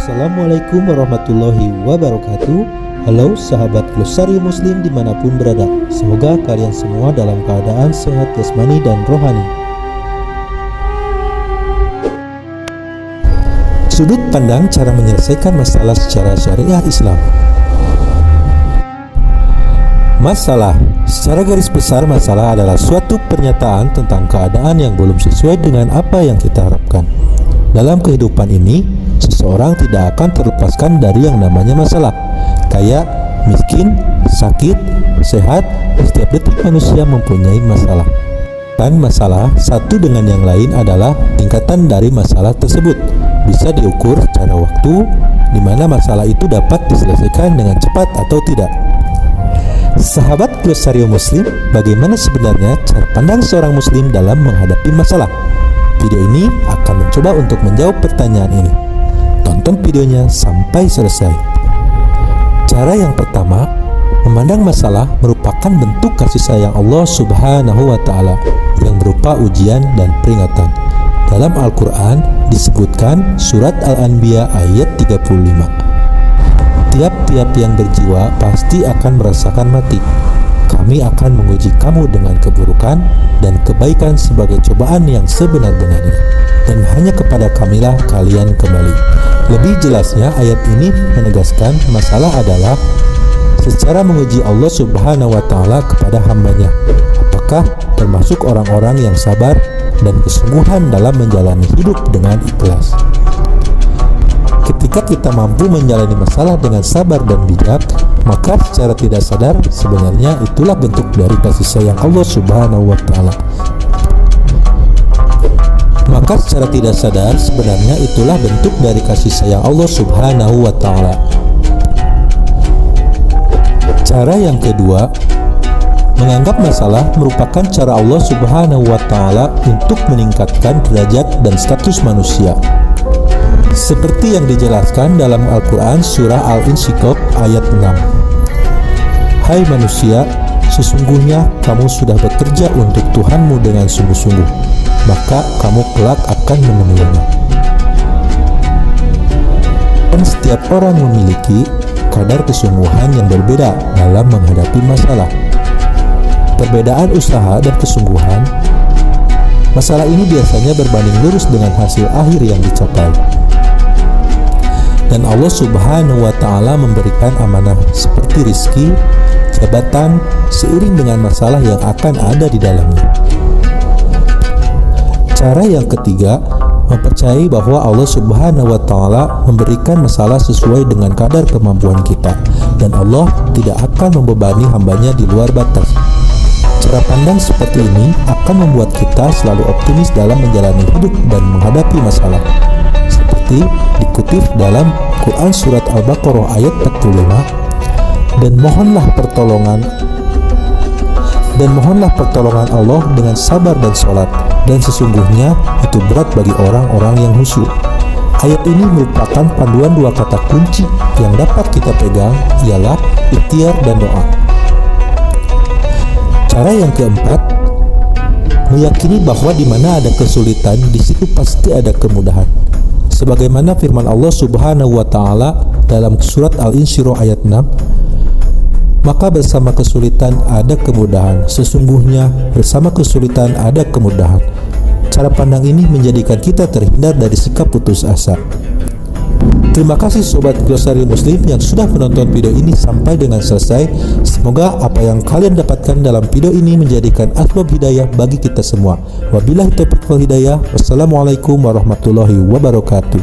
Assalamualaikum warahmatullahi wabarakatuh. Halo sahabat Glosarium Muslim dimanapun berada. Semoga kalian semua dalam keadaan sehat jasmani dan rohani. Sudut pandang cara menyelesaikan masalah secara syariah Islam. Masalah, secara garis besar masalah adalah suatu pernyataan tentang keadaan yang belum sesuai dengan apa yang kita harapkan. Dalam kehidupan ini, seseorang tidak akan terlepaskan dari yang namanya masalah. Kayak miskin, sakit, sehat, setiap detik manusia mempunyai masalah. Dan masalah satu dengan yang lain adalah tingkatan dari masalah tersebut. Bisa diukur secara waktu, di mana masalah itu dapat diselesaikan dengan cepat atau tidak. Sahabat Glosarium Muslim, bagaimana sebenarnya cara pandang seorang muslim dalam menghadapi masalah? Video ini akan mencoba untuk menjawab pertanyaan ini. Tonton videonya sampai selesai. Cara yang pertama, memandang masalah merupakan bentuk kasih sayang Allah Subhanahu wa Ta'ala yang berupa ujian dan peringatan. Dalam Al-Quran disebutkan surat Al-Anbiya ayat 35. Tiap-tiap yang berjiwa pasti akan merasakan mati. Kami akan menguji kamu dengan keburukan dan kebaikan sebagai cobaan yang sebenar-benarnya, dan hanya kepada Kamilah kalian kembali. Lebih jelasnya, ayat ini menegaskan masalah adalah secara menguji Allah Subhanahu wa Ta'ala kepada hambanya, apakah termasuk orang-orang yang sabar dan kesungguhan dalam menjalani hidup dengan ikhlas. Ketika kita mampu menjalani masalah dengan sabar dan bijak, maka secara tidak sadar sebenarnya itulah bentuk dari kasih sayang Allah Subhanahu wa Ta'ala. Maka secara tidak sadar sebenarnya itulah bentuk dari kasih sayang Allah Subhanahu wa Ta'ala. Cara yang kedua, menganggap masalah merupakan cara Allah Subhanahu wa Ta'ala untuk meningkatkan derajat dan status manusia. Seperti yang dijelaskan dalam Al-Quran surah Al-Insyiqaq ayat 6. Hai manusia, sesungguhnya kamu sudah bekerja untuk Tuhanmu dengan sungguh-sungguh, maka kamu kelak akan menemuinya. Dan setiap orang memiliki kadar kesungguhan yang berbeda dalam menghadapi masalah. Perbedaan usaha dan kesungguhan, masalah ini biasanya berbanding lurus dengan hasil akhir yang dicapai. Dan Allah Subhanahu wa Ta'ala memberikan amanah seperti rizki, jabatan, seiring dengan masalah yang akan ada di dalamnya. Cara yang ketiga, mempercayai bahwa Allah Subhanahu wa Ta'ala memberikan masalah sesuai dengan kadar kemampuan kita, dan Allah tidak akan membebani hambanya di luar batas. Cara pandang seperti ini akan membuat kita selalu optimis dalam menjalani hidup dan menghadapi masalah. Seperti dikutip dalam Quran surat Al-Baqarah ayat 45, dan mohonlah pertolongan Allah dengan sabar dan sholat, dan sesungguhnya itu berat bagi orang-orang yang khusyuk. Ayat ini merupakan panduan dua kata kunci yang dapat kita pegang, ialah ikhtiar dan doa. Cara yang keempat, meyakini bahwa di mana ada kesulitan, di situ pasti ada kemudahan. Sebagaimana firman Allah Subhanahu wa Ta'ala dalam surat Al-Insyirah ayat 6, maka bersama kesulitan ada kemudahan, sesungguhnya bersama kesulitan ada kemudahan. Cara pandang ini menjadikan kita terhindar dari sikap putus asa. Terima kasih Sobat Glosarium Muslim yang sudah menonton video ini sampai dengan selesai. Semoga apa yang kalian dapatkan dalam video ini menjadikan asbab hidayah bagi kita semua. Wabillahi taufiq wal hidayah. Wassalamualaikum warahmatullahi wabarakatuh.